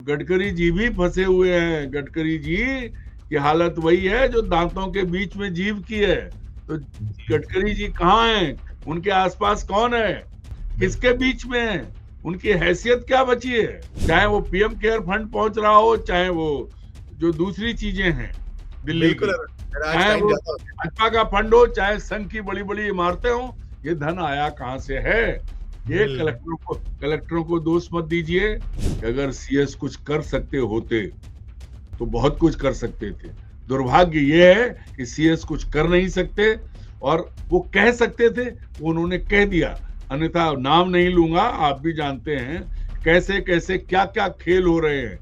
गडकरी जी भी फंसे हुए हैं। गडकरी जी की हालत वही है जो दांतों के बीच में जीभ की है। तो गडकरी जी कहाँ हैं? उनके आसपास कौन है? किसके बीच में है? उनकी हैसियत क्या बची है? चाहे वो पीएम केयर फंड पहुंच रहा हो, चाहे वो जो दूसरी चीजें हैं दिल्ली बिल्कुल की, आज चाहे टाइम वो ज्यादा हो गया। भाजपा का फंड हो, चाहे संघ की बड़ी बड़ी इमारतें हो, ये धन आया कहाँ से है? ये कलेक्टरों को दोष मत दीजिए। अगर सीएस कुछ कर सकते होते तो बहुत कुछ कर सकते थे। दुर्भाग्य ये है कि सीएस कुछ कर नहीं सकते, और वो कह सकते थे, उन्होंने कह दिया। अन्यथा नाम नहीं लूंगा, आप भी जानते हैं कैसे कैसे क्या क्या खेल हो रहे हैं।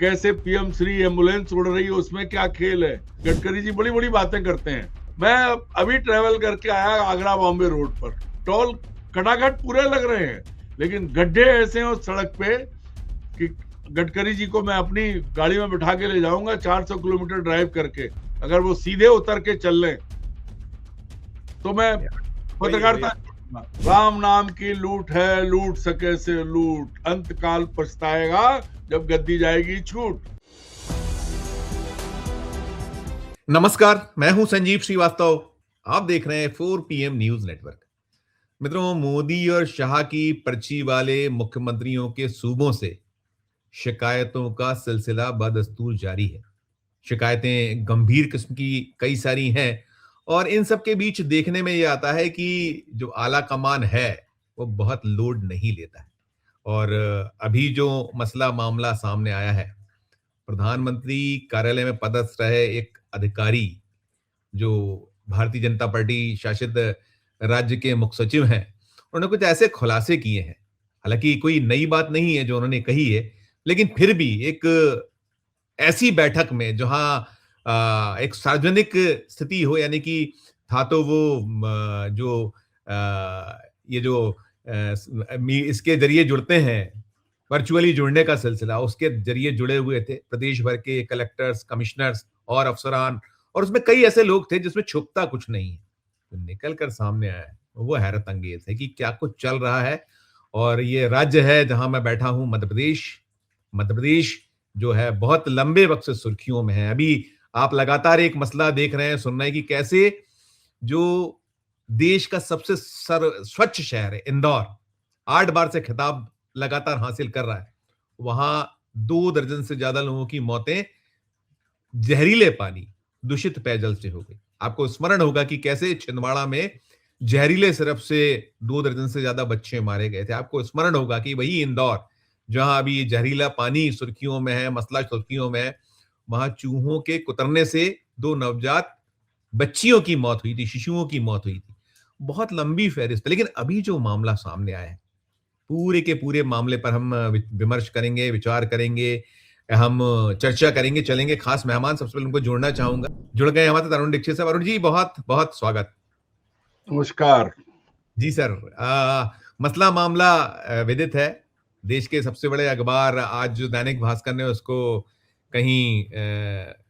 कैसे पीएम श्री एम्बुलेंस उड़ रही है, उसमें क्या खेल है। गडकरी जी बड़ी बड़ी बातें करते हैं। मैं अभी ट्रेवल करके आया आगरा बॉम्बे रोड पर, टोल खटाखट पूरे लग रहे हैं, लेकिन गड्ढे ऐसे हैं उस सड़क पे कि गडकरी जी को मैं अपनी गाड़ी में बिठा के ले जाऊंगा 400 किलोमीटर ड्राइव करके, अगर वो सीधे उतर के चल लें तो मैं पत्रकारिता। राम नाम की लूट है, लूट सके से लूट, अंत काल पछताएगा जब गद्दी जाएगी छूट। नमस्कार, मैं हूं संजीव श्रीवास्तव। आप देख रहे हैं 4 PM न्यूज नेटवर्क। मित्रों, मोदी और शाह की पर्ची वाले मुख्यमंत्रियों के सूबों से शिकायतों का सिलसिला बदस्तूर जारी है। शिकायतें गंभीर किस्म की कई सारी हैं, और इन सब के बीच देखने में यह आता है कि जो आला कमान है वो बहुत लोड नहीं लेता है। और अभी जो मसला मामला सामने आया है, प्रधानमंत्री कार्यालय में पदस्थ रहे एक अधिकारी जो भारतीय जनता पार्टी शासित राज्य के मुख्य सचिव हैं, उन्होंने कुछ ऐसे खुलासे किए हैं। हालांकि कोई नई बात नहीं है जो उन्होंने कही है, लेकिन फिर भी एक ऐसी बैठक में जहां एक सार्वजनिक स्थिति हो, यानी कि था तो वो जो ये जो इसके जरिए जुड़ते हैं, वर्चुअली जुड़ने का सिलसिला, उसके जरिए जुड़े हुए थे प्रदेश भर के कलेक्टर्स, कमिश्नर्स और अफसरान, और उसमें कई ऐसे लोग थे जिसमें छुपता कुछ नहीं है। तो निकल कर सामने आया है वो हैरत अंगेज है कि क्या कुछ चल रहा है। और ये राज्य है जहां मैं बैठा हूं, मध्य प्रदेश। मध्य प्रदेश जो है बहुत लंबे वक्त से सुर्खियों में है। अभी आप लगातार एक मसला देख रहे हैं, सुन रहे हैं कि कैसे जो देश का सबसे स्वच्छ शहर है इंदौर, 8 बार से खिताब लगातार हासिल कर रहा है, वहां 2 दर्जन से ज्यादा लोगों की मौतें जहरीले पानी, दूषित पेयजल से हो गई। आपको स्मरण होगा कि कैसे छिंदवाड़ा में जहरीले सिरप से 2 दर्जन से ज्यादा बच्चे मारे गए थे। आपको स्मरण होगा कि वही इंदौर, जहां अभी जहरीला पानी सुर्खियों में है, मसला सुर्खियों में है, वहां चूहों के कुतरने से 2 नवजात बच्चियों की मौत हुई थी, शिशुओं की मौत हुई थी। बहुत लंबी फहरिस्त है। लेकिन अभी जो मामला सामने आया है, पूरे के पूरे मामले पर हम विमर्श करेंगे, विचार करेंगे, हम चर्चा करेंगे, चलेंगे। खास मेहमान सबसे पहले उनको जोड़ना चाहूंगा। जुड़ गए हमारे अरुण दीक्षित साहब। अरुण जी, बहुत बहुत स्वागत। नमस्कार जी सर। मसला मामला विदित है। देश के सबसे बड़े अखबार आज जो दैनिक भास्कर ने उसको कहीं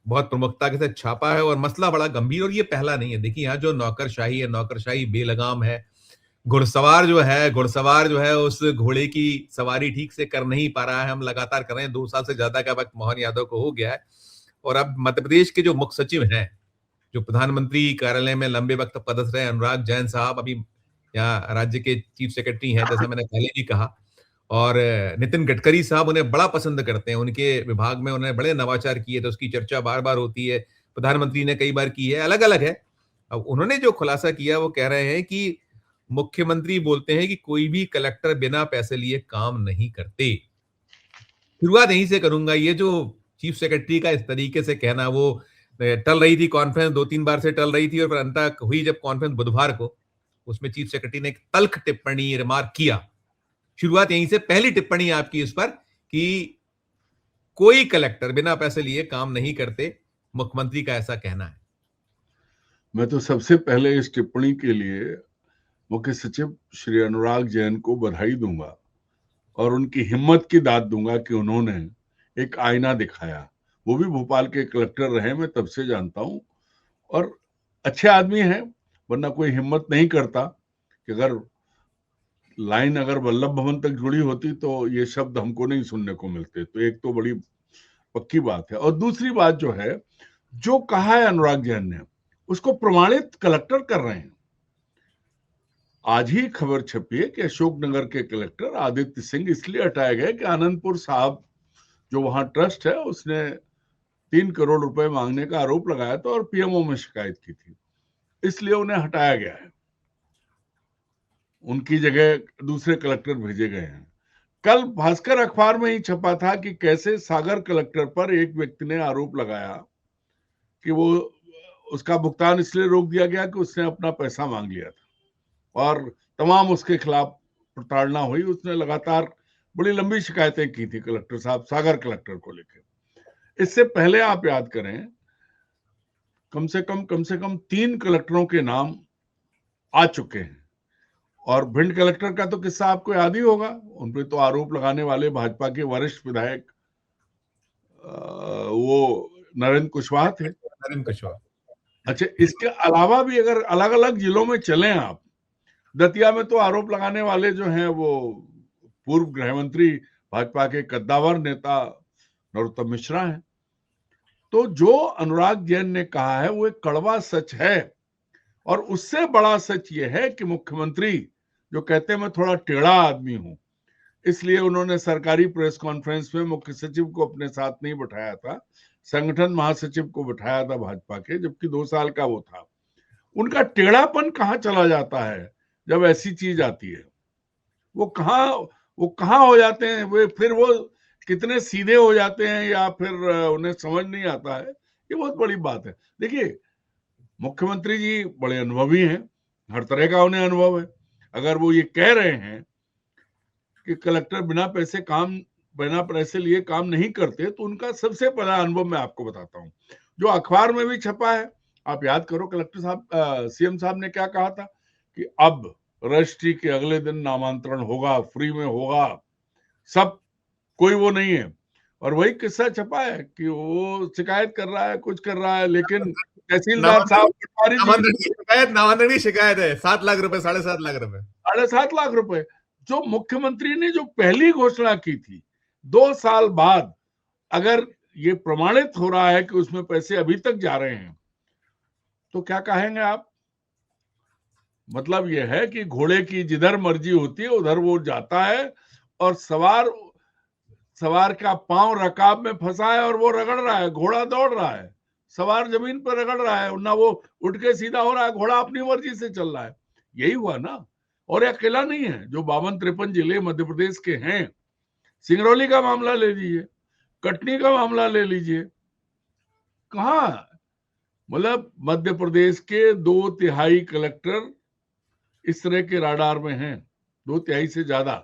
बहुत प्रमुखता के साथ छापा है, और मसला बड़ा गंभीर, और ये पहला नहीं है। देखिए, यहाँ जो नौकरशाही है, नौकरशाही बेलगाम है। घुड़सवार जो है उस घोड़े की सवारी ठीक से कर नहीं पा रहा है। हम लगातार कर रहे हैं, 2 साल से ज्यादा का वक्त मोहन यादव को हो गया है। और अब मध्य प्रदेश के जो मुख्य सचिव हैं, जो प्रधानमंत्री कार्यालय में लंबे वक्त पदस्थ रहे, अनुराग जैन साहब अभी यहाँ राज्य के चीफ सेक्रेटरी हैं, जैसा मैंने पहले भी कहा। और नितिन गडकरी साहब उन्हें बड़ा पसंद करते हैं, उनके विभाग में उन्होंने बड़े नवाचार किए थे, उसकी चर्चा बार बार होती है। प्रधानमंत्री ने कई बार की है, अलग अलग है। अब उन्होंने जो खुलासा किया, वो कह रहे हैं कि मुख्यमंत्री बोलते हैं कि कोई भी कलेक्टर बिना पैसे लिए काम नहीं करते। शुरुआत यहीं से करूंगा। ये जो चीफ सेक्रेटरी का इस तरीके से कहना, वो टल रही थी कॉन्फ्रेंस, 2-3 बार से टल रही थी, और फिर अंत हुई जब कॉन्फ्रेंस बुधवार को, उसमें चीफ सेक्रेटरी ने एक तल्ख टिप्पणी, रिमार्क किया। शुरुआत यहीं से, पहली टिप्पणी आपकी इस पर कि कोई कलेक्टर बिना पैसे लिए काम नहीं करते, मुख्यमंत्री का ऐसा कहना है। मैं तो सबसे पहले इस टिप्पणी के लिए मुख्य सचिव श्री अनुराग जैन को बधाई दूंगा और उनकी हिम्मत की दाद दूंगा कि उन्होंने एक आईना दिखाया। वो भी भोपाल के कलेक्टर रहे, मैं तब से जानता हूं, और अच्छे आदमी हैं, वरना कोई हिम्मत नहीं करता कि अगर लाइन अगर वल्लभ भवन तक जुड़ी होती तो ये शब्द हमको नहीं सुनने को मिलते। तो एक तो बड़ी पक्की बात है। और दूसरी बात जो है, जो कहा है अनुराग जैन ने, उसको प्रमाणित कलेक्टर कर रहे हैं। आज ही खबर छपी है कि अशोकनगर के कलेक्टर आदित्य सिंह इसलिए हटाए गए कि आनंदपुर साहब जो वहां ट्रस्ट है उसने 3 करोड़ रुपए मांगने का आरोप लगाया था और पीएमओ में शिकायत की थी, इसलिए उन्हें हटाया गया है। उनकी जगह दूसरे कलेक्टर भेजे गए हैं। कल भास्कर अखबार में ही छपा था कि कैसे सागर कलेक्टर पर एक व्यक्ति ने आरोप लगाया कि वो उसका भुगतान इसलिए रोक दिया गया कि उसने अपना पैसा मांग लिया था और तमाम उसके खिलाफ प्रताड़ना हुई। उसने लगातार बड़ी लंबी शिकायतें की थी कलेक्टर साहब, सागर कलेक्टर को लेकर। इससे पहले आप याद करें, कम से कम 3 कलेक्टरों के नाम आ चुके हैं। और भिंड कलेक्टर का तो किस्सा आपको याद ही होगा। उन पर तो आरोप लगाने वाले भाजपा के वरिष्ठ विधायक वो नरेंद्र कुशवाहा थे। नरेंद्र कुशवाहा। अच्छा, इसके अलावा भी अगर अलग अलग जिलों में चलें आप, दतिया में तो आरोप लगाने वाले जो हैं वो पूर्व गृह मंत्री भाजपा के कद्दावर नेता नरोत्तम मिश्रा हैं। तो जो अनुराग जैन ने कहा है वो एक कड़वा सच है। और उससे बड़ा सच ये है कि मुख्यमंत्री जो कहते हैं मैं थोड़ा टेढ़ा आदमी हूं, इसलिए उन्होंने सरकारी प्रेस कॉन्फ्रेंस में मुख्य सचिव को अपने साथ नहीं बैठाया था, संगठन महासचिव को बैठाया था भाजपा के, जबकि 2 साल का वो था। उनका टेढ़ापन कहाँ चला जाता है जब ऐसी चीज आती है? वो कहाँ हो जाते हैं वे, फिर वो कितने सीधे हो जाते हैं या फिर उन्हें समझ नहीं आता है। ये बहुत बड़ी बात है। देखिए, मुख्यमंत्री जी बड़े अनुभवी हैं, हर तरह का उन्हें अनुभव है। अगर वो ये कह रहे हैं कि कलेक्टर बिना पैसे लिए काम नहीं करते, तो उनका सबसे पहला अनुभव मैं आपको बताता हूँ, जो अखबार में भी छपा है। आप याद करो कलेक्टर साहब, सीएम साहब ने क्या कहा था कि अब रजिस्ट्री के अगले दिन नामांतरण होगा, फ्री में होगा, सब, कोई वो नहीं है। और वही किस्सा छपा है कि वो शिकायत कर रहा है, कुछ कर रहा है, लेकिन तहसीलदार साहब नामांतरण शिकायत है 7 लाख रुपए, 7.5 लाख रुपए, 7.5 लाख रुपए। जो मुख्यमंत्री ने जो पहली घोषणा की थी 2 साल बाद, अगर ये प्रमाणित हो रहा है कि उसमें पैसे अभी तक जा रहे हैं, तो क्या कहेंगे आप? मतलब यह है कि घोड़े की जिधर मर्जी होती है उधर वो जाता है और सवार का पांव रकाब में फंसा है और वो रगड़ रहा है, घोड़ा दौड़ रहा है, सवार जमीन पर रगड़ रहा है, ना वो उठ के सीधा हो रहा है, घोड़ा अपनी मर्जी से चल रहा है। यही हुआ ना। और ये अकेला नहीं है, जो 52-53 जिले मध्य प्रदेश के हैं, सिंगरौली का मामला ले लीजिए, कटनी का मामला ले लीजिए, कहाँ, मतलब मध्य प्रदेश के 2/3 कलेक्टर इस तरह के राडार में हैं, 2/3 से ज्यादा।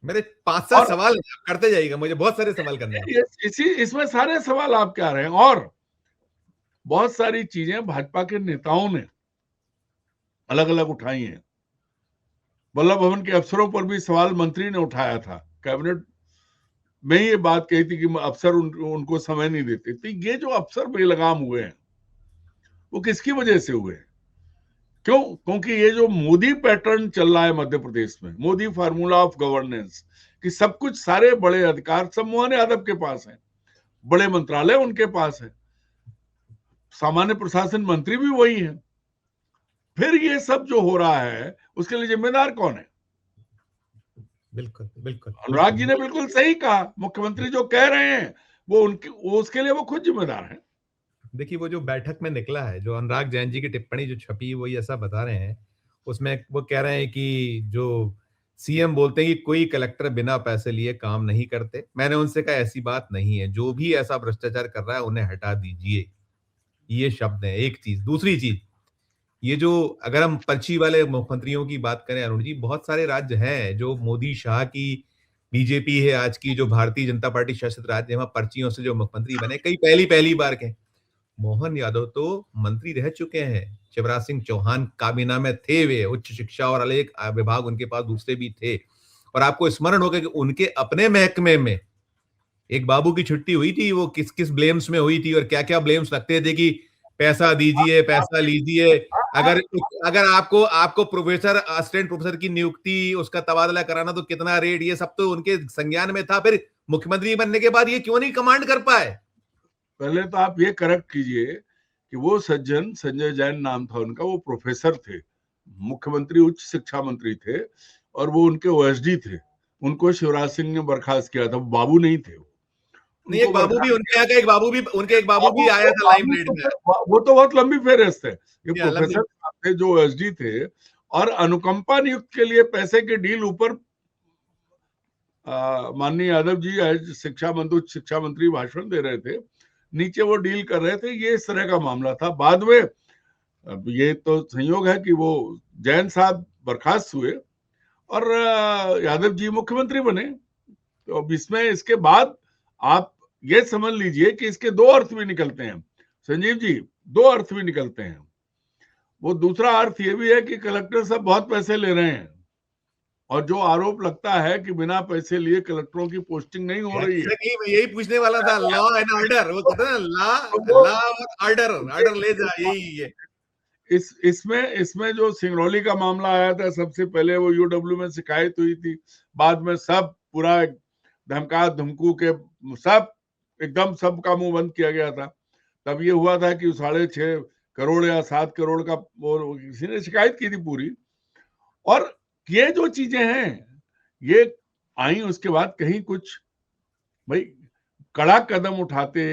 मेरे 5-7 सवाल करते जाइएगा, मुझे बहुत सारे सवाल करने हैं। इसमें सारे सवाल आप क्या रहे हैं। और बहुत सारी चीजें भाजपा के नेताओं ने अलग अलग उठाई हैं। वल्लभ भवन के अफसरों पर भी सवाल मंत्री ने उठाया था, कैबिनेट में ये बात कही थी कि अफसर उनको समय नहीं देते। तो ये जो अफसर बेलगाम हुए हैं वो किसकी वजह से हुए? क्यों? क्योंकि ये जो मोदी पैटर्न चल रहा है मध्य प्रदेश में, मोदी फार्मूला ऑफ गवर्नेंस, कि सब कुछ, सारे बड़े अधिकार सब मोहन यादव के पास हैं, बड़े मंत्रालय उनके पास है, सामान्य प्रशासन मंत्री भी वही है। फिर ये सब जो हो रहा है उसके लिए जिम्मेदार कौन है? बिल्कुल बिल्कुल, अनुराग जी ने बिल्कुल सही कहा। मुख्यमंत्री जो कह रहे हैं वो उसके लिए वो खुद जिम्मेदार हैं। देखिए, वो जो बैठक में निकला है, जो अनुराग जैन जी की टिप्पणी जो छपी, वो ऐसा बता रहे हैं, उसमें वो कह रहे हैं कि जो सीएम बोलते हैं कि कोई कलेक्टर बिना पैसे लिए काम नहीं करते। मैंने उनसे कहा ऐसी बात नहीं है, जो भी ऐसा भ्रष्टाचार कर रहा है उन्हें हटा दीजिए। ये शब्द है एक चीज। दूसरी चीज, ये जो अगर हम पर्ची वाले मुख्यमंत्रियों की बात करें अरुण जी, बहुत सारे राज्य हैं जो मोदी शाह की बीजेपी है आज की, जो भारतीय जनता पार्टी शासित राज्य, वहां पर्चियों से जो मुख्यमंत्री बने, कई पहली बार के। मोहन यादव तो मंत्री रह चुके हैं, शिवराज सिंह चौहान काबीना में थे, वे उच्च शिक्षा और अनेक विभाग उनके पास दूसरे भी थे। और आपको स्मरण होगा कि उनके अपने महकमे में एक बाबू की छुट्टी हुई थी, वो किस किस ब्लेम्स में हुई थी और क्या क्या ब्लेम्स लगते थे कि पैसा दीजिए, पैसा लीजिए, अगर अगर आपको आपको प्रोफेसर असिस्टेंट प्रोफेसर की नियुक्ति उसका तबादला कराना तो कितना रेट, ये सब तो उनके संज्ञान में था, फिर मुख्यमंत्री बनने के बाद ये क्यों नहीं कमांड कर पाए? पहले तो आप ये करेक्ट कीजिए कि वो सज्जन, संजय जैन नाम था उनका, वो प्रोफेसर थे, मुख्यमंत्री उच्च शिक्षा मंत्री थे और वो उनके ओएसडी थे। उनको शिवराज सिंह ने बर्खास्त किया था, बाबू नहीं थे। नहीं, एक बाबू भी उनके यहाँ का, एक बाबू भी आया था लाइमलाइट में। वो तो बहुत लंबी फेहरिस्त है। ये या, प्रोफेसर थे जो ओएसडी थे और अनुकंपा नियुक्त के लिए पैसे की डील ऊपर माननीय यादव जी आज शिक्षा मंत्री भाषण दे रहे थे, नीचे वो डील कर रहे थे। ये इस तरह का मामला था। बाद में अब ये तो संयोग है कि वो जैन साहब बर्खास्त हुए और यादव जी मुख्यमंत्री बने। तो अब इसमें इसके बाद आप ये समझ लीजिए कि इसके दो अर्थ भी निकलते हैं संजीव जी, दो अर्थ भी निकलते हैं। वो दूसरा अर्थ ये भी है कि कलेक्टर सब बहुत पैसे ले रहे हैं और जो आरोप लगता है कि बिना पैसे लिए कलेक्टरों की पोस्टिंग नहीं हो रही है। मैं यही पूछने वाला था, लॉ एंड ऑर्डर, वो कहते हैं लॉ और ऑर्डर ले जा, यही है। इसमें जो सिंगरौली का मामला आया था, सबसे पहले वो यूडब्ल्यू में शिकायत हुई थी, बाद में सब पूरा धमका धमकू के सब एकदम सबका मुंह बंद किया गया था। तब ये हुआ था कि 6.5 करोड़ या 7 करोड़ का वो किसी ने शिकायत की थी पूरी। और ये जो चीजें हैं ये आई, उसके बाद कहीं कुछ भाई कड़ा कदम उठाते,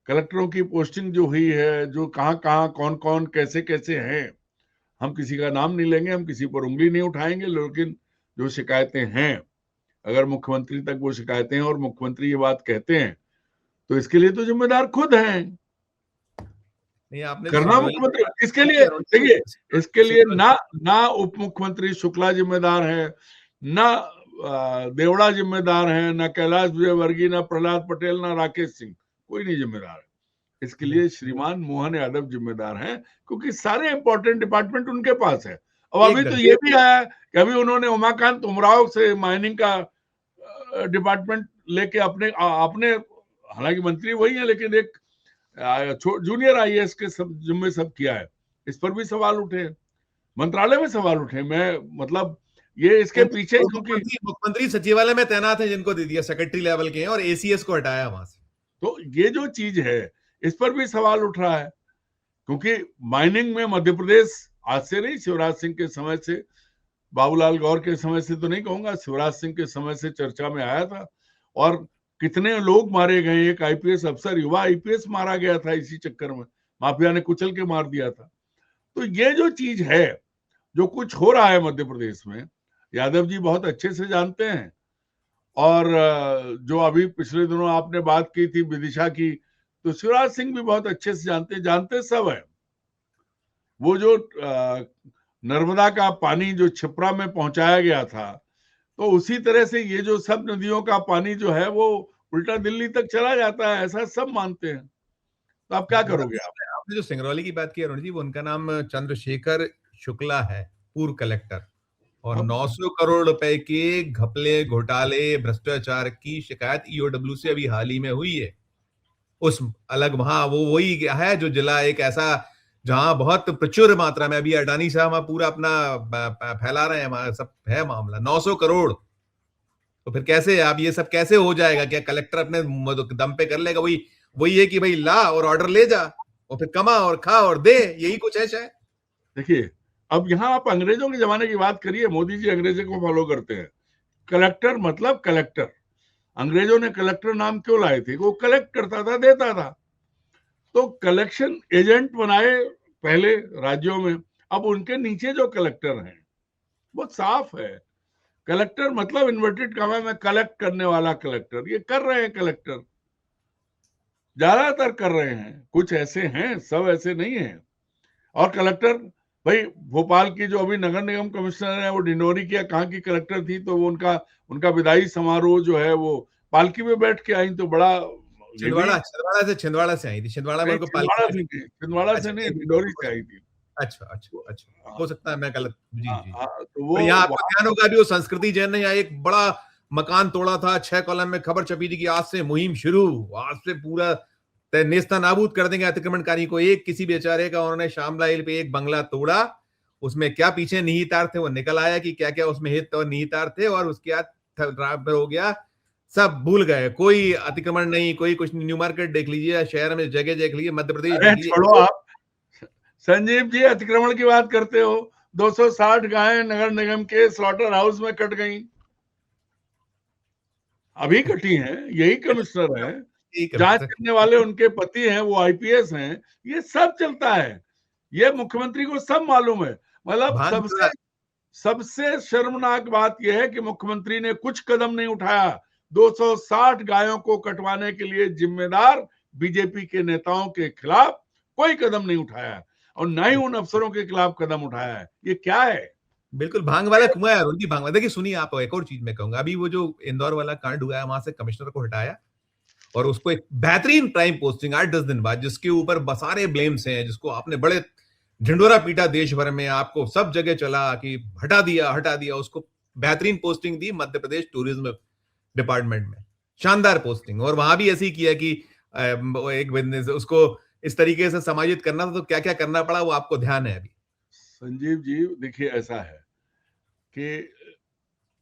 कलेक्टरों की पोस्टिंग जो हुई है, जो कहाँ कहाँ कौन कौन कैसे कैसे हैं, हम किसी का नाम नहीं लेंगे, हम किसी पर उंगली नहीं उठाएंगे, लेकिन जो शिकायतें हैं, अगर मुख्यमंत्री तक वो शिकायतें हैं और मुख्यमंत्री ये बात कहते हैं तो इसके लिए तो जिम्मेदार खुद हैं। नहीं, आपने करना मुख्यमंत्री, इसके लिए देखिए, इसके लिए ना उप मुख्यमंत्री शुक्ला जिम्मेदार है, ना देवड़ा जिम्मेदार है, ना कैलाश विजयवर्गीय, ना प्रहलाद पटेल, ना राकेश सिंह, कोई नहीं जिम्मेदार है। इसके लिए श्रीमान मोहन यादव जिम्मेदार हैं, क्योंकि सारे इंपॉर्टेंट डिपार्टमेंट उनके पास है। अब अभी तो ये भी आया कि अभी उन्होंने उमाकांत उमराव से माइनिंग का डिपार्टमेंट लेके अपने हालांकि मंत्री वही है, लेकिन एक जूनियर आईएएस के जिम्मे सब किया है। इस पर भी सवाल उठे, मंत्रालय में सवाल उठे। मैं मतलब ये इसके पीछे, क्योंकि मुख्यमंत्री सचिवालय में तैनात है, जिनको दे दिया सेक्रेटरी लेवल के हैं और एसीएस को हटाया वहां से। तो ये जो चीज है इस पर भी सवाल उठ रहा है, क्योंकि माइनिंग में मध्य प्रदेश आज से नहीं, शिवराज सिंह के समय से, बाबूलाल गौर के समय से तो नहीं कहूंगा, शिवराज सिंह के समय से चर्चा में आया था। और कितने लोग मारे गए, एक आईपीएस अफसर, युवा आईपीएस मारा गया था इसी चक्कर में, माफिया ने कुचल के मार दिया था। तो ये जो चीज है, जो कुछ हो रहा है मध्य प्रदेश में, यादव जी बहुत अच्छे से जानते हैं। और जो अभी पिछले दिनों आपने बात की थी विदिशा की, तो शिवराज सिंह भी बहुत अच्छे से जानते सब है। वो जो नर्मदा का पानी जो छिपरा में पहुंचाया गया था, तो उसी तरह से ये जो सब नदियों का पानी जो है वो उल्टा दिल्ली तक चला जाता है, ऐसा सब मानते हैं। तो आप क्या करोगे? आपने जो सिंगरौली की बात की अरुण जी, वो उनका नाम चंद्रशेखर शुक्ला है, पूर्व कलेक्टर, और 900 करोड़ रुपए के घपले, घोटाले, भ्रष्टाचार की शिकायत ईओडब्ल्यू से अभी हाल ही में हुई है। उस अलग वहां वो वही है जो जिला एक ऐसा जहां बहुत प्रचुर मात्रा में, अभी अडानी साहब पूरा अपना फैला रहे हैं, वहां सब है मामला 900 करोड़। तो फिर कैसे आप ये सब कैसे हो जाएगा? क्या कलेक्टर अपने दम पे कर लेगा? वही है कि भाई ला और ऑर्डर ले जा और फिर कमा और खा और दे, यही कुछ है शायद। देखिए, अब यहाँ आप अंग्रेजों के जमाने की बात करिए, मोदी जी अंग्रेजों को फॉलो करते हैं। कलेक्टर मतलब कलेक्टर, अंग्रेजों ने कलेक्टर नाम क्यों लाए थे? वो कलेक्ट करता था, देता था। तो कलेक्शन एजेंट बनाए पहले राज्यों में, अब उनके नीचे जो कलेक्टर हैं वो साफ है, कलेक्टर मतलब इन्वर्टेड कॉमा में कलेक्ट करने वाला कलेक्टर। ये कर रहे हैं कलेक्टर, ज्यादातर कर रहे हैं, कुछ ऐसे हैं, सब ऐसे नहीं है। और कलेक्टर भाई, भोपाल की जो अभी नगर निगम कमिश्नर है वो डिंडोरी की कहाँ की कलेक्टर थी, तो वो उनका विदाई समारोह जो है वो पालकी में बैठ के आई, तो बड़ा छिंदवाड़ा से आई थी। छिंदवाड़ा में छिंदवाड़ा से नहीं, डिंडोरी से आई थी। अच्छा, हो सकता है मैं गलत। जी। तो वो यहाँ आपको ध्यान होगा भी, वो संस्कृति जैन ने यहाँ एक बड़ा मकान तोड़ा था, 6 कॉलम में खबर छपी थी कि आज से मुहिम शुरू, आज से पूरा नेस्ता नाबूद कर देंगे अतिक्रमणकारी को। एक किसी बेचारे का उन्होंने शामला हिल पे एक बंगला तोड़ा, उसमें क्या पीछे निहितार्थ थे वो निकल आया कि क्या क्या उसमें हित और निहितार्थ थे, और उसके बाद हो गया, सब भूल गए, कोई अतिक्रमण नहीं, कोई कुछ नहीं। न्यू मार्केट देख लीजिए, शहर में जगह देख लीजिए, मध्य प्रदेश देख लीजिए। छोड़ो आप संजीव जी, अतिक्रमण की बात करते हो, 260 गायें नगर निगम के स्लॉटर हाउस में कट गई, अभी कटी हैं, यही कमिश्नर है, जांच करने वाले उनके पति हैं, वो आईपीएस हैं, ये सब चलता है, ये मुख्यमंत्री को सब मालूम है। मतलब सबसे शर्मनाक बात यह है कि मुख्यमंत्री ने कुछ कदम नहीं उठाया। 260 गायों को कटवाने के लिए जिम्मेदार बीजेपी के नेताओं के खिलाफ कोई कदम नहीं उठाया, और न ही उन अफसरों के खिलाफ कदम उठाया है। ये क्या है? बिल्कुल भांग वाला कुआं है, उनकी भांग। देखिए सुनिए, आप एक और चीज मैं कहूंगा, अभी वो जो इंदौर वाला कांड हुआ है, वहां से कमिश्नर को हटाया और उसको एक बेहतरीन प्राइम पोस्टिंग 8-10 दिन बाद, जिसके ऊपर बसारे ब्लेम्स हैं, जिसको आपने बड़े ढिंडोरा पीटा देश भर में, आपको सब जगह चला कि हटा दिया, उसको बेहतरीन पोस्टिंग दी मध्य प्रदेश टूरिज्म डिपार्टमेंट में, शानदार पोस्टिंग। और वहां भी ऐसी किया कि एक बिजनेस उसको इस तरीके से समायोजित करना था, तो क्या क्या करना पड़ा वो आपको ध्यान है अभी। संजीव जी देखिए, ऐसा है कि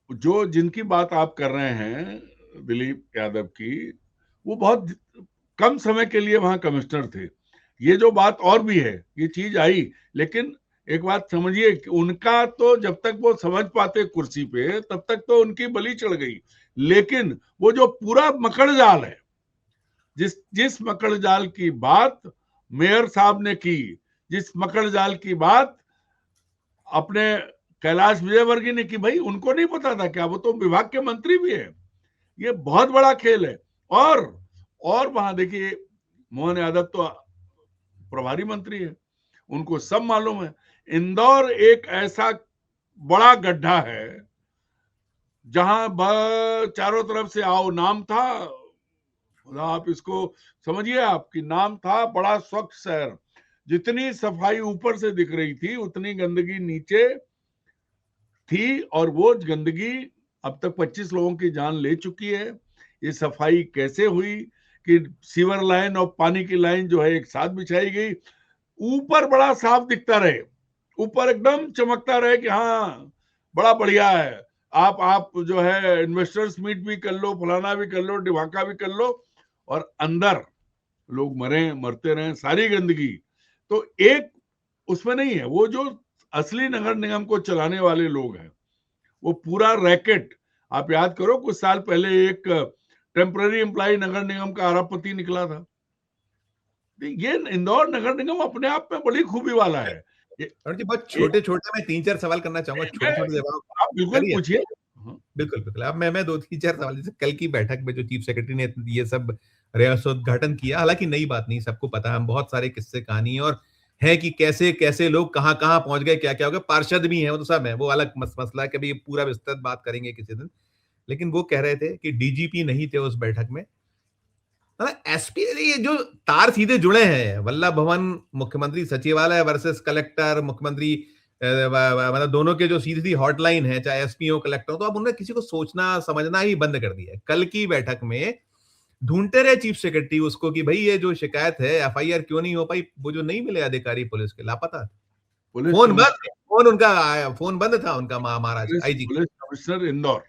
जो जिनकी बात आप कर रहे हैं, दिलीप यादव की, वो बहुत कम समय के लिए वहां कमिश्नर थे। ये जो बात और भी है, ये चीज आई, लेकिन एक बात समझिए कि उनका तो जब तक वो समझ पाते कुर्सी पे, तब तक तो उनकी बलि चढ़ गई। लेकिन वो जो पूरा मकड़ जाल है, जिस मकड़ जाल की बात मेयर साहब ने की, जिस मकड़ जाल की बात अपने कैलाश विजयवर्गीय ने की, भाई उनको नहीं पता था क्या? वो तो विभाग के मंत्री भी है। ये बहुत बड़ा खेल है। और वहां देखिए, मोहन यादव तो प्रभारी मंत्री है, उनको सब मालूम है। इंदौर एक ऐसा बड़ा गड्ढा है जहां चारों तरफ से आओ, नाम था, आप इसको समझिए, आपकी नाम था बड़ा स्वच्छ शहर। जितनी सफाई ऊपर से दिख रही थी, उतनी गंदगी नीचे थी, और वो गंदगी अब तक 25 लोगों की जान ले चुकी है। ये सफाई कैसे हुई कि सीवर लाइन और पानी की लाइन जो है एक साथ बिछाई गई, ऊपर बड़ा साफ दिखता रहे, ऊपर एकदम चमकता रहे कि हाँ बड़ा बढ़िया है। आप जो है इन्वेस्टर्स मीट भी कर लो, फलाना भी कर लो, डिवाका भी कर लो, और अंदर लोग मरते रहे, सारी गंदगी। तो एक उसमें नहीं है। वो जो असली नगर निगम को चलाने वाले लोग हैं, वो पूरा रैकेट, आप याद करो कुछ साल पहले एक टेम्पररी एम्प्लॉय नगर निगम का अरबपति निकला था। ये इंदौर नगर निगम अपने आप में बड़ी खूबी वाला है। और जी बहुत छोटे-छोटे मैं 3-4 सवाल करना चाहूंगा, छोटे-छोटे जवाब आप बिल्कुल पूछिए। बिल्कुल। अब मैं 2-3-4 सवाल, जैसे कल की बैठक में जो चीफ सेक्रेटरी ने ये सब रहस्योद्घाटन किया, हालांकि नई बात नहीं, सबको पता है, हम बहुत सारे किस्से कहानी और है कि कैसे कैसे लोग कहां कहां पहुंच गए, क्या क्या हो गया, पार्षद भी हैं, वो तो सब है, वो अलग मसला है, कभी पूरा विस्तृत बात करेंगे किसी दिन। लेकिन वो कह रहे थे कि डीजीपी नहीं थे उस बैठक में, एसपी, ये जो तार सीधे जुड़े हैं, वल्लभ भवन, मुख्यमंत्री सचिवालय वर्सेस कलेक्टर, मुख्यमंत्री, मतलब दोनों के जो सीधी सीधी हॉटलाइन है, चाहे एसपी हो कलेक्टर हो, तो अब उन्होंने किसी को सोचना समझना ही बंद कर दिया है। कल की बैठक में ढूंढते रहे चीफ सेक्रेटरी उसको कि भाई ये जो शिकायत है, एफआईआर क्यों नहीं हो पाई, वो जो नहीं मिले अधिकारी पुलिस के, लापता, फोन बंद, फोन बंद था उनका, महाराज आईजी पुलिस कमिश्नर इंदौर,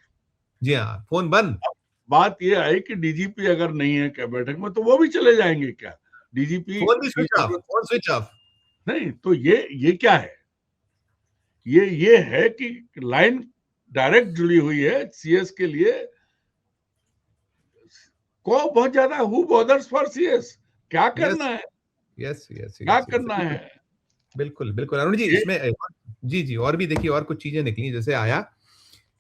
जी हाँ, फोन बंद। बात ये आई कि डीजीपी अगर नहीं है क्या बैठक में, तो वो भी चले जाएंगे क्या? डीजीपी फोन भी स्विच ऑफ नहीं, तो ये क्या है? ये है कि लाइन डायरेक्ट जुड़ी हुई है सीएस के लिए, को बहुत ज्यादा, हु बॉदर्स फॉर सीएस, क्या करना है? यस क्या करना है? बिल्कुल अरुण जी, इसमें जी और भी देखिए, और कुछ चीजें निकली, जैसे आया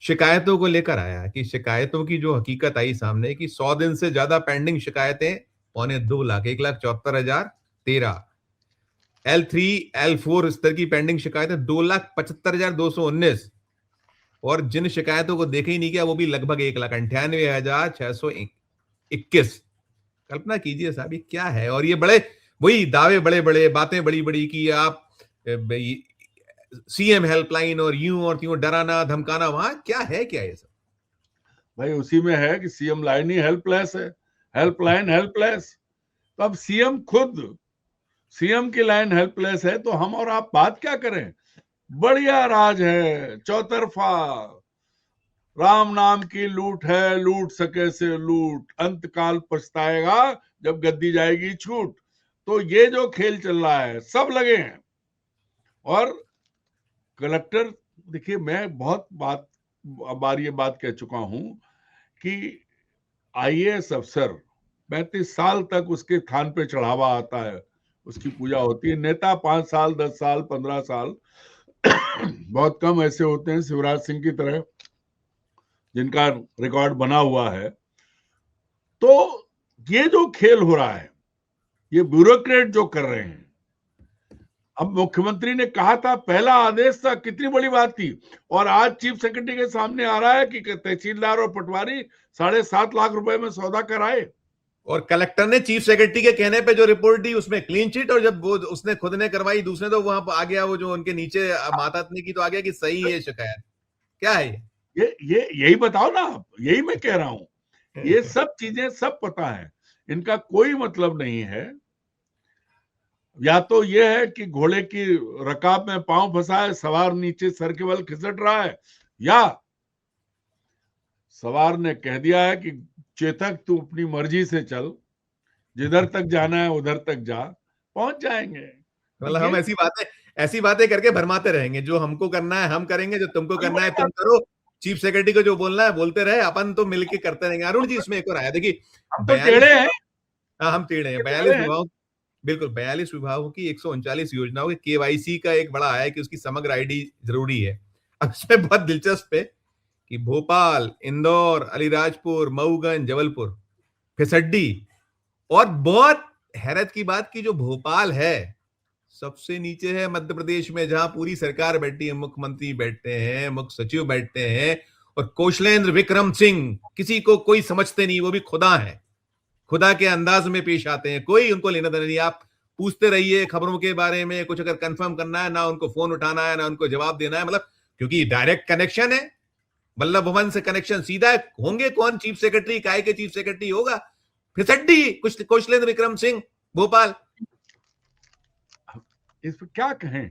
शिकायतों को लेकर आया कि शिकायतों की जो हकीकत आई सामने कि 100 दिन से ज्यादा पेंडिंग शिकायतें 2.25 लाख, 1,74,013, L3 L4 स्तर की पेंडिंग शिकायतें 2,75,219, और जिन शिकायतों को देखे ही नहीं गया वो भी लगभग 1,98,621। कल्पना कीजिए साहब, ये क्या है? और ये बड़े वही दावे, बड़े बड़े बातें, बड़ी बड़ी कि आप सीएम हेल्पलाइन और यूं और त्यों डराना धमकाना, वहां क्या है, क्या ये सब? भाई उसी में है कि सीएम लाइन ही हेल्पलेस है, हेल्पलाइन हेल्पलेस। तो अब सीएम की लाइन हेल्पलेस है, तो हम और आप बात क्या करें? बढ़िया राज है, चौतरफा, राम नाम की लूट है, लूट सके से लूट, अंत काल पछताएगा जब गद्दी जाएगी छूट। तो ये जो खेल चल रहा है, सब लगे हैं। और कलेक्टर, देखिए, मैं बहुत बार ये बात कह चुका हूं कि आईएएस अफसर 35 साल तक उसके थान पे चढ़ावा आता है, उसकी पूजा होती है। नेता 5 साल, 10 साल, 15 साल, बहुत कम ऐसे होते हैं शिवराज सिंह की तरह जिनका रिकॉर्ड बना हुआ है। तो ये जो खेल हो रहा है, ये ब्यूरोक्रेट जो कर रहे हैं, अब मुख्यमंत्री ने कहा था, पहला आदेश था, कितनी बड़ी बात थी, और आज चीफ सेक्रेटरी के सामने आ रहा है कि तहसीलदार और पटवारी 7.5 लाख रुपए में सौदा कराए। और कलेक्टर ने चीफ सेक्रेटरी के कहने पे जो रिपोर्ट दी उसमें क्लीन चिट, और जब वो उसने खुद ने करवाई दूसरे, तो वहां आ गया वो जो उनके नीचे माता ने की, तो आ गया कि सही है शिकायत। क्या है ये यही बताओ ना, यही मैं कह रहा हूं। ये सब चीजें सब पता है, इनका कोई मतलब नहीं है। या तो ये है कि घोड़े की रकाब में पांव फंसा है, सवार नीचे सर के बल खिसट रहा है, या सवार ने कह दिया है कि चेतक तू अपनी मर्जी से चल, जिधर तक जाना है उधर तक जा, पहुंच जाएंगे। मतलब हम ऐसी बातें करके भरमाते रहेंगे, जो हमको करना है हम करेंगे, जो तुमको करना है तुम करो, चीफ सेक्रेटरी को जो बोलना है बोलते रहे, अपन तो मिलके करते रहेंगे। अरुण जी, इसमें एक और आया, देखिए हम तो 42, टेढ़े हैं। हाँ हम टेढ़े हैं। 42 विभागों, बिल्कुल 42 विभागों की 139 योजनाओं के केवाईसी का एक बड़ा आया कि उसकी समग्र आईडी जरूरी है। अब इसमें बहुत दिलचस्प है कि भोपाल, इंदौर, अलीराजपुर, मऊगंज, जबलपुर, फिसड्डी, और बहुत हैरत की बात की जो भोपाल है सबसे नीचे है मध्य प्रदेश में, जहां पूरी सरकार बैठी है, मुख्यमंत्री बैठते हैं, मुख्य सचिव बैठते हैं, और कौशलेंद्र विक्रम सिंह किसी को कोई समझते नहीं, वो भी खुदा है, खुदा के अंदाज में पेश आते हैं, कोई उनको लेना देना नहीं। आप पूछते रहिए खबरों के बारे में, कुछ अगर कंफर्म करना है, ना उनको फोन उठाना है, ना उनको जवाब देना है, मतलब क्योंकि डायरेक्ट कनेक्शन है, वल्लभ भवन से कनेक्शन सीधा है। होंगे कौन चीफ सेक्रेटरी, काय के चीफ सेक्रेटरी होगा फिसड्डी कुछ कौशलेंद्र विक्रम सिंह, भोपाल। इस पर क्या कहें?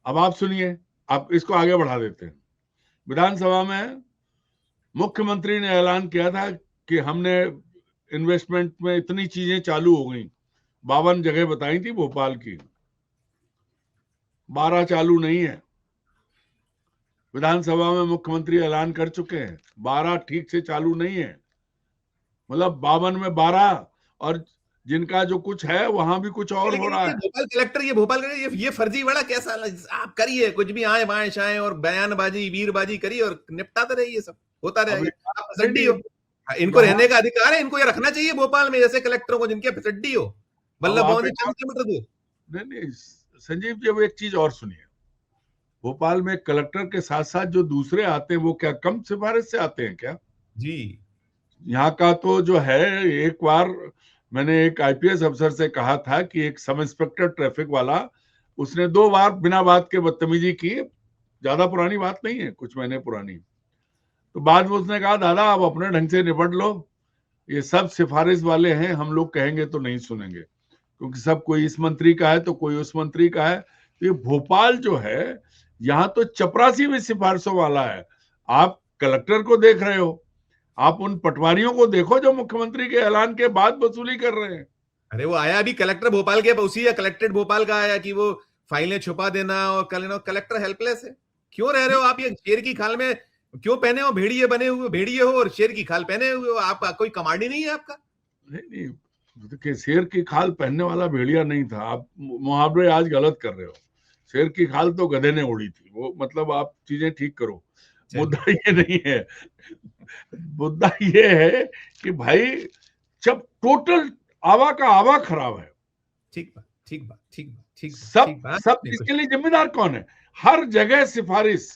अब आप सुनिए, आप इसको आगे बढ़ा देते हैं। विधानसभा में मुख्यमंत्री ने ऐलान किया था कि हमने इन्वेस्टमेंट में इतनी चीजें चालू हो गई, 52 जगह बताई थी भोपाल की, 12 चालू नहीं है। विधानसभा में मुख्यमंत्री ऐलान कर चुके हैं, 12 ठीक से चालू नहीं है। मतलब 52 में 12, और जिनका जो कुछ है वहां भी कुछ और हो रहा है। भोपाल कलेक्टर, ये भोपाल कलेक्टर, ये फर्जी बड़ा कैसा, आप करिए कुछ भी, आए बाएं शाएं और बयानबाजी वीरबाजी करिए और निपटाते रहिए, सब होता रहेगा। आप फिसड्डी हो, इनको रहने का अधिकार है, इनको ये रखना चाहिए भोपाल में जैसे कलेक्टरों को जिनके फिसड्डी हो, वल्लभ भवन से 40 किलोमीटर दूर। नहीं, संजीव जी, अब एक चीज और सुनिए। भोपाल में कलेक्टर के साथ साथ जो दूसरे आते हैं वो क्या कम सिफारिश से आते हैं क्या? जी, यहाँ का तो जो है, एक बार मैंने एक आईपीएस अफसर से कहा था कि एक सब इंस्पेक्टर ट्रैफिक वाला, उसने 2 बार बिना बात के बदतमीजी की, ज्यादा पुरानी बात नहीं है, कुछ महीने पुरानी। तो बाद में उसने कहा, दादा आप अपने ढंग से निपट लो, ये सब सिफारिश वाले हैं, हम लोग कहेंगे तो नहीं सुनेंगे, क्योंकि सब कोई इस मंत्री का है तो कोई उस मंत्री का है। तो ये भोपाल जो है, यहाँ तो चपरासी भी सिफारिशों वाला है। आप कलेक्टर को देख रहे हो, आप उन पटवारियों को देखो जो मुख्यमंत्री के ऐलान के बाद वसूली कर रहे हैं। अरे वो आया अभी कलेक्टर भोपाल के, उसी या कलेक्टेड भोपाल का आया कि वो फाइलें छुपा देना, और कलेक्टर हेल्पलेस है। क्यों रह रहे हो आप ये शेर की खाल में, क्यों पहने हो भेड़िए बने हुए, भेड़िए हो और शेर की खाल पहने हुए हो, आपका कोई कमांड ही नहीं है आपका? नहीं, देखिए, शेर की खाल पहनने वाला भेड़िया नहीं था, आप मुहावरे आज गलत कर रहे हो। शेर की खाल तो गधे ने उड़ी थी, वो मतलब आप चीजें ठीक करो। मुद्दा ये नहीं है, मुद्दा ये है कि भाई जब टोटल आवा का आवा खराब है, ठीक बात, ठीक बात, ठीक बात, ठीक सब सब इसके लिए जिम्मेदार कौन है? हर जगह सिफारिश,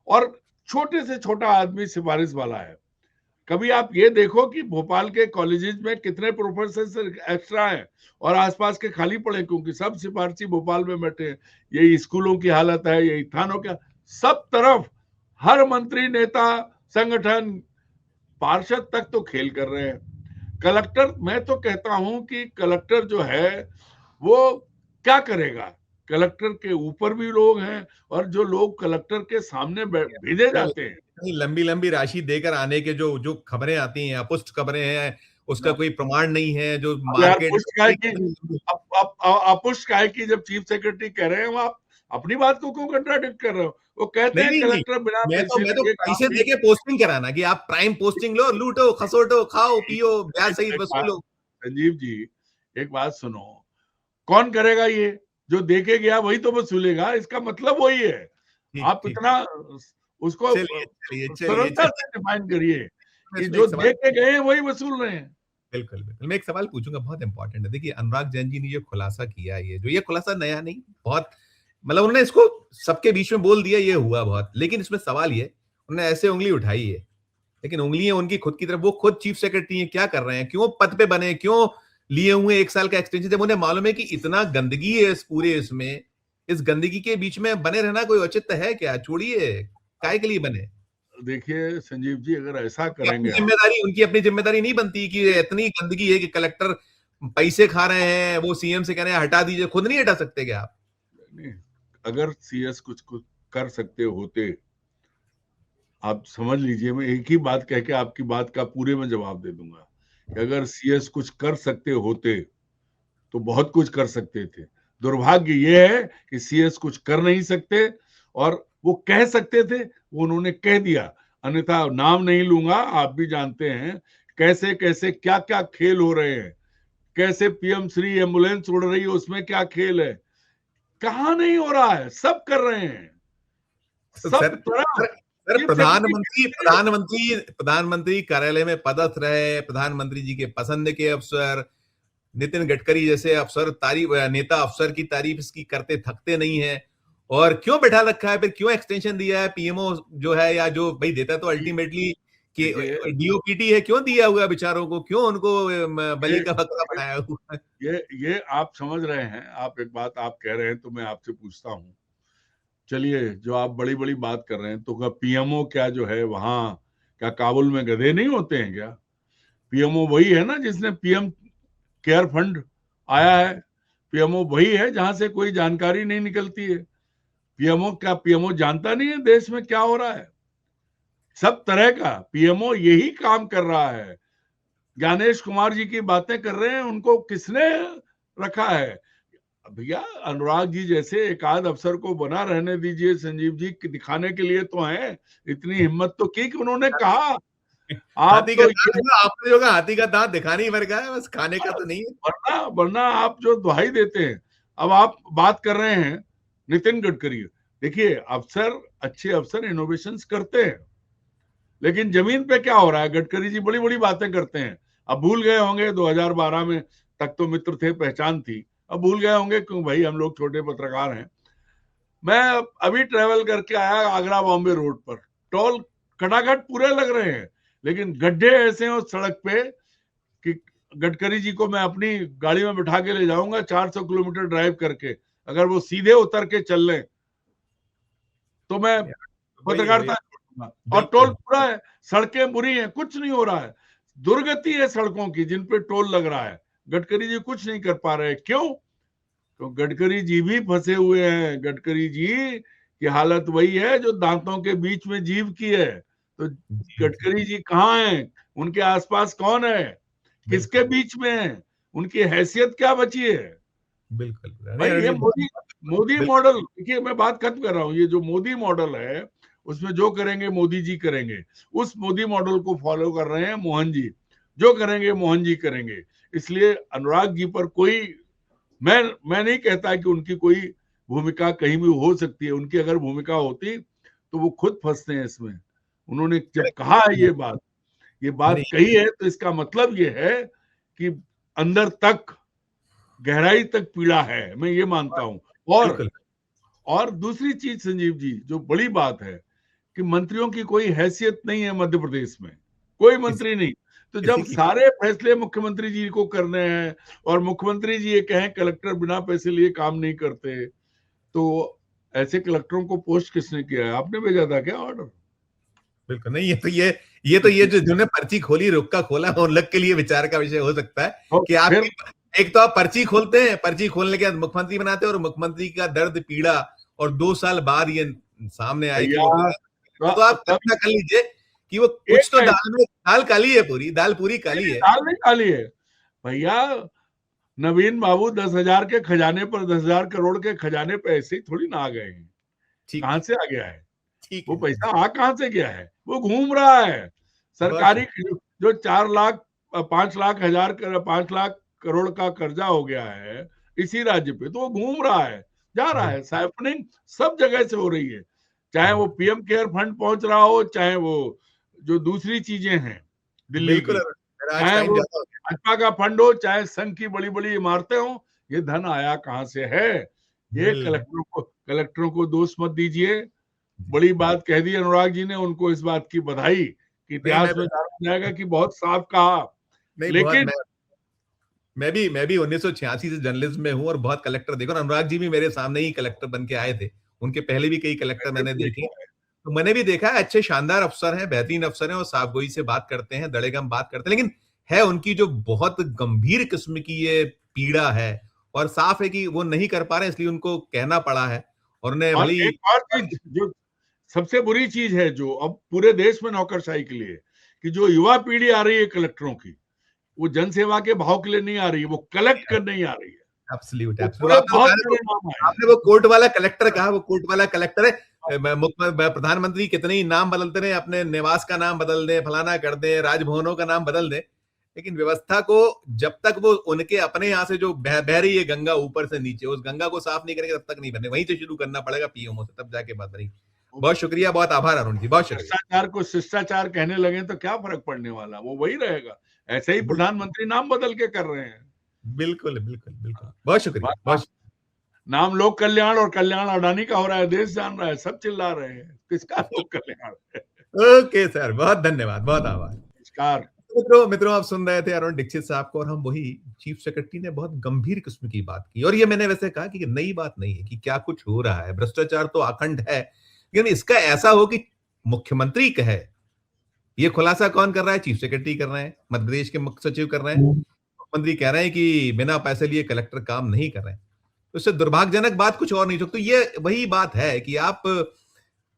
और छोटे से छोटा आदमी सिफारिश वाला है। कभी आप ये देखो कि भोपाल के कॉलेजेस में कितने प्रोफेसर एक्स्ट्रा हैं और आसपास के खाली पड़े, क्योंकि सब सिफारसी भोपाल में बैठे हैं। यही स्कूलों की हालत है, यही थानों का, सब तरफ हर मंत्री, नेता, संगठन, पार्षद तक तो खेल कर रहे हैं। कलेक्टर, मैं तो कहता हूं कि कलेक्टर जो है वो क्या करेगा? कलेक्टर के ऊपर भी लोग हैं, और जो लोग कलेक्टर के सामने भेजे जाते हैं इतनी लंबी लंबी राशि देकर आने के जो जो खबरें आती हैं, अपुष्ट खबरें हैं, उसका ना, कोई प्रमाण नहीं है, जो अब यार मार्केट पुष्ट काय की, अपुष्ट काय की जब चीफ सेक्रेटरी कह रहे हैं, आप अपनी बात को क्यों कंट्राडिक्ट कर रहे हो? वो कहते नहीं हैं नहीं नहीं, कलेक्टर बिना पैसे मैं तो लिए काम पैसे नहीं। देके पोस्टिंग कराना कि आप प्राइम पोस्टिंग लो, लूटो खसोटो खाओ पियो ब्याज सहित वसूलो। संजीव जी, एक बात सुनो, कौन करेगा ये? जो देके गया वही तो वसूलेगा, इसका मतलब वही है। ठीक आप ठीक, इतना उसको चलिए चलिए चलिए सरलता चलिए। से डिफाइन करिए मैं कि इसमें जो एक सवाल, दे के गए हैं वही वसूल रहे हैं। बिल्कुल बिल्कुल, मैं एक सवाल पूछूंगा, बहुत इंपॉर्टेंट है। देखिए अनुराग जैन जी ने जो खुलासा किया, ये खुलासा नया नहीं, बहुत मतलब उन्होंने इसको सबके बीच में बोल दिया, ये हुआ बहुत, लेकिन इसमें सवाल ये, उन्होंने ऐसे उंगली उठाई है, लेकिन उंगलियां उनकी खुद की तरफ, वो खुद चीफ सेक्रेटरी हैं, क्या कर रहे हैं, क्यों पद पे बने, क्यों लिए हुए 1 साल का एक्सटेंशन, जब उन्हें मालूम है कि इतना गंदगी है इस पूरे इसमें, इस गंदगी के बीच में बने रहना कोई औचित्य है क्या? छोड़िए, काय के लिए बने? देखिए संजीव जी, अगर ऐसा उनकी अपनी करेंगे आप, जिम्मेदारी, उनकी अपनी जिम्मेदारी नहीं बनती कि इतनी गंदगी है कि कलेक्टर पैसे खा रहे हैं, वो सीएम से कह रहे हैं हटा दीजिए, खुद नहीं हटा सकते क्या आप? नहीं, अगर सीएस कुछ कुछ कर सकते होते, आप समझ लीजिए, मैं एक ही बात कह के आपकी बात का पूरे में जवाब दे दूंगा कि अगर सीएस कुछ कर सकते होते तो बहुत कुछ कर सकते थे। दुर्भाग्य ये है कि सीएस कुछ कर नहीं सकते, और वो कह सकते थे, वो उन्होंने कह दिया। अन्यथा नाम नहीं लूंगा, आप भी जानते हैं कैसे कैसे क्या क्या खेल हो रहे हैं, कैसे पीएम श्री एम्बुलेंस उड़ रही है, उसमें क्या खेल है, कहां नहीं हो रहा है, सब कर रहे हैं, सब सर तरह। सर सर, चीफ सेक्रेटरी प्रधानमंत्री कार्यालय में पदस्थ रहे, प्रधानमंत्री जी के पसंद के अफसर, नितिन गडकरी जैसे अफसर, तारीफ नेता अफसर की तारीफ इसकी करते थकते नहीं है, और क्यों बैठा रखा है फिर? क्यों एक्सटेंशन दिया है? पीएमओ जो है, या जो भाई देता है तो अल्टीमेटली कि देखिए, डीओपीटी है, क्यों दिया हुआ बेचारों को? क्यों उनको ये बलि का बकरा बनाया हुआ है? ये आप समझ रहे हैं, आप एक बात आप कह रहे हैं तो मैं आपसे पूछता हूं। चलिए, जो आप बड़ी बड़ी बात कर रहे हैं, तो क्या पीएमओ क्या जो है वहां, क्या काबुल में गधे नहीं होते हैं क्या? पीएमओ वही है ना जिसने पीएम केयर फंड आया है। पीएमओ वही है जहां से कोई जानकारी नहीं निकलती है। पीएमओ जानता नहीं है देश में क्या हो रहा है? सब तरह का पीएमओ यही काम कर रहा है। ज्ञानेश कुमार जी की बातें कर रहे हैं, उनको किसने रखा है? भैया, अनुराग जी जैसे एक आध अफसर को बना रहने दीजिए संजीव जी, दिखाने के लिए तो है। इतनी हिम्मत तो की कि उन्होंने कहा। आप हाथी का तो दांत ये, ना, आपने जो कहा हाथी का दांत दिखाने ही मर गया है, बस खाने का तो नहीं है। वरना वरना आप जो दुहाई देते हैं। अब आप बात कर रहे हैं नितिन गडकरी। देखिए, अफसर, अच्छे अफसर इनोवेशंस करते हैं, लेकिन जमीन पे क्या हो रहा है? गडकरी जी बड़ी बड़ी बातें करते हैं। अब भूल गए होंगे 2012 में तक तो मित्र थे, पहचान थी। अब भूल गए होंगे क्यों भाई, हम लोग छोटे पत्रकार हैं। मैं अभी ट्रेवल करके आया आगरा बॉम्बे रोड पर, टोल खटाखट पूरे लग रहे हैं, लेकिन गड्ढे ऐसे हैं उस सड़क पे कि गडकरी जी को मैं अपनी गाड़ी में बिठा के ले जाऊंगा 400 किलोमीटर ड्राइव करके, अगर वो सीधे उतर के चल लें तो मैं वही वही पत्रकारिता छोड़ूंगा। और टोल बिल्कुल। पूरा है, सड़कें बुरी हैं, कुछ नहीं हो रहा है। दुर्गति है सड़कों की जिन पे टोल लग रहा है। गडकरी जी कुछ नहीं कर पा रहे, क्यों? तो गडकरी जी भी फंसे हुए हैं। गडकरी जी की हालत वही है जो दांतों के बीच में जीभ की है। तो जी जी, गडकरी जी कहाँ हैं? उनके आसपास कौन है? किसके बिल्कुल बीच में है? उनकी हैसियत क्या बची है? बिल्कुल, नहीं भाई ये रणजीत, मोदी, मोदी बिल्कुल मॉडल, देखिए मैं बात खत्म कर रहा हूँ। ये जो मोदी मॉडल है, उसमें जो करेंगे मोदी जी करेंगे। उस मोदी मॉडल को फॉलो कर रहे हैं मोहन जी। जो करेंगे मोहन जी करेंगे। इसलिए अनुराग जी पर कोई, मैं नहीं कहता कि उनकी कोई भूमिका कहीं भी हो सकती है। उनकी अगर भूमिका होती तो वो खुद फंसते हैं इसमें। उन्होंने जब कहा है ये बात नहीं, कही है, तो इसका मतलब ये है कि अंदर तक, गहराई तक पीड़ा है, मैं ये मानता हूं। और बिल्कुल और दूसरी चीज संजीव जी, जो बड़ी बात है कि मंत्रियों की कोई हैसियत नहीं है मध्य प्रदेश में, कोई किसी मंत्री नहीं। तो किसी जब की, सारे फैसले मुख्यमंत्री जी को करने हैं, और मुख्यमंत्री जी ये कहें कलेक्टर बिना पैसे लिए काम नहीं करते, तो ऐसे कलेक्टरों को पोस्ट किसने किया है? आपने भेजा था क्या ऑर्डर? बिल्कुल नहीं। ये जो जिन्होंने पर्ची खोली, रुक्का खोला, उन लोग के लिए विचार का विषय हो सकता है तो कि फिर आपकी एक तो आप पर्ची खोलते हैं, पर्ची खोलने के बाद मुख्यमंत्री बनाते हैं और मुख्यमंत्री का दर्द पीड़ा और 2 साल बाद ये सामने आए कि वो भैया तो आप तब कल्पना कर लीजिए कि वो कुछ तो एक दाल काली है, पूरी दाल पूरी काली है। दाल नहीं काली है भैया। नवीन बाबू 10,000 के खजाने पर 10,000 करोड़ के खजाने पे ऐसे ही थोड़ी ना आ गए हैं। ठीक कहां है, से आ गया है ठीक वो है। पैसा? आ कहां से गया है? वो घूम रहा है बहुत सरकारी। शुक्रिया। जो 4 लाख 5 लाख करोड़ का कर्जा हो गया है इसी राज्य पे, तो वो घूम रहा है, जा रहा है। साइफनिंग सब जगह से हो रही है, चाहे वो पीएम केयर फंड पहुंच रहा हो, चाहे वो जो दूसरी चीजें हैं दिल्ली बिल्कुल की, अरुण, मेरा आज चाहे टाइम वो ज्यादा हो गया। भाजपा का फंड हो, चाहे संघ की बड़ी बड़ी इमारतें हो, ये धन आया कहां से है? ये बिल्कुल। कलेक्टरों को दोष मत दीजिए। बड़ी बात कह दी अनुराग जी ने, उनको इस बात की बधाई कि नहीं इतिहास में जाना जाएगा कि बहुत साफ कहा। नहीं बहुत लेकिन मैं भी 1986 से जर्नलिज्म में हूँ और बहुत कलेक्टर देखो। अनुराग जी भी मेरे सामने ही कलेक्टर बन के आए थे, उनके पहले भी कई कलेक्टर मैंने देखे, तो मैंने भी देखा है अच्छे शानदार अफसर हैं, बेहतरीन अफसर हैं और साफगोई से बात करते हैं, दड़ेगम बात करते हैं, लेकिन है उनकी जो बहुत गंभीर किस्म की ये पीड़ा है और साफ है कि वो नहीं कर पा रहे, इसलिए उनको कहना पड़ा है और उन्हें और भली एक और चीज जो सबसे बुरी चीज है, जो अब पूरे देश में नौकरशाही के लिए, कि जो युवा पीढ़ी आ रही है कलेक्टरों की, वो जनसेवा के भाव के लिए नहीं आ रही है, वो कलेक्ट करने ही आ रही है। एब्सोल्यूट वो एब्सोल्यूट पूरे आपने बहुत बताया, परिणाम आए हैं। आपने वो कोर्ट वाला कलेक्टर कहा, वो कोर्ट वाला कलेक्टर है। प्रधानमंत्री कितने ही नाम बदलते रहे, अपने निवास का नाम बदल दें, फलाना कर दें, राजभवनों का नाम बदल दें, लेकिन व्यवस्था को जब तक वो उनके अपने यहाँ से जो बह रही है गंगा ऊपर से नीचे, उस गंगा को साफ नहीं करेंगे तब तक नहीं बने। वहीं से शुरू करना पड़ेगा पीएमओ से, तब जाके बात बनेगी। बहुत शुक्रिया, बहुत आभार अरुण जी, बहुत शुक्रिया। भ्रष्टाचार को शिष्टाचार कहने लगे तो क्या फर्क पड़ने वाला, वो वही रहेगा। ऐसे ही प्रधानमंत्री नाम बदल के कर रहे हैं। बिल्कुल बिल्कुल बिल्कुल, बहुत शुक्रिया, बहुत शुक्रिया। नाम लोक कल्याण, और कल्याण अडानी का हो रहा है, देश जान रहा है, सब चिल्ला रहे हैं किसका लोक कल्याण है। ओके सर, बहुत धन्यवाद, बहुत आभार। नमस्कार। मित्रों आप सुन रहे थे अरुण दीक्षित साहब को और हम वही चीफ सेक्रेटरी ने बहुत गंभीर किस्म की बात की और ये मैंने वैसे कहा कि नई बात नहीं है कि क्या कुछ हो रहा है, भ्रष्टाचार तो अखंड है, लेकिन इसका ऐसा हो कि मुख्यमंत्री कहे। ये खुलासा कौन कर रहा है? चीफ सेक्रेटरी कर रहे हैं, मध्य प्रदेश के मुख्य सचिव कर रहे हैं, मुख्यमंत्री कह रहे हैं कि बिना पैसे लिए कलेक्टर काम नहीं कर रहे हैं। तो इससे दुर्भाग्यजनक बात कुछ और नहीं हो सकती। ये वही बात है कि आप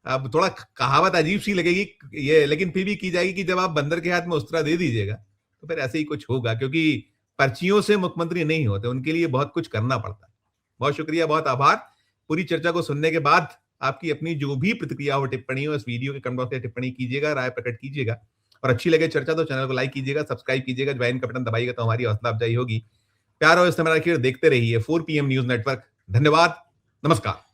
अब थोड़ा कहावत अजीब सी लगेगी ये, लेकिन फिर भी की जाएगी कि जब आप बंदर के हाथ में उस्तरा दे दीजिएगा तो फिर ऐसे ही कुछ होगा, क्योंकि पर्चियों से मुख्यमंत्री नहीं होते, उनके लिए बहुत कुछ करना पड़ता है। बहुत शुक्रिया, बहुत आभार। पूरी चर्चा को सुनने के बाद आपकी अपनी जो भी प्रतिक्रिया हो, टिप्पणी हो, इस वीडियो के कमेंट बॉक्स में टिप्पणी कीजिएगा, राय प्रकट कीजिएगा और अच्छी लगे चर्चा तो चैनल को लाइक कीजिएगा, सब्सक्राइब कीजिएगा, ज्वाइन का बटन दबाइएगा तो हमारी हौसला अफजाई होगी। प्यार और इस्तेमाल देखते रहिए 4 PM न्यूज नेटवर्क। धन्यवाद, नमस्कार।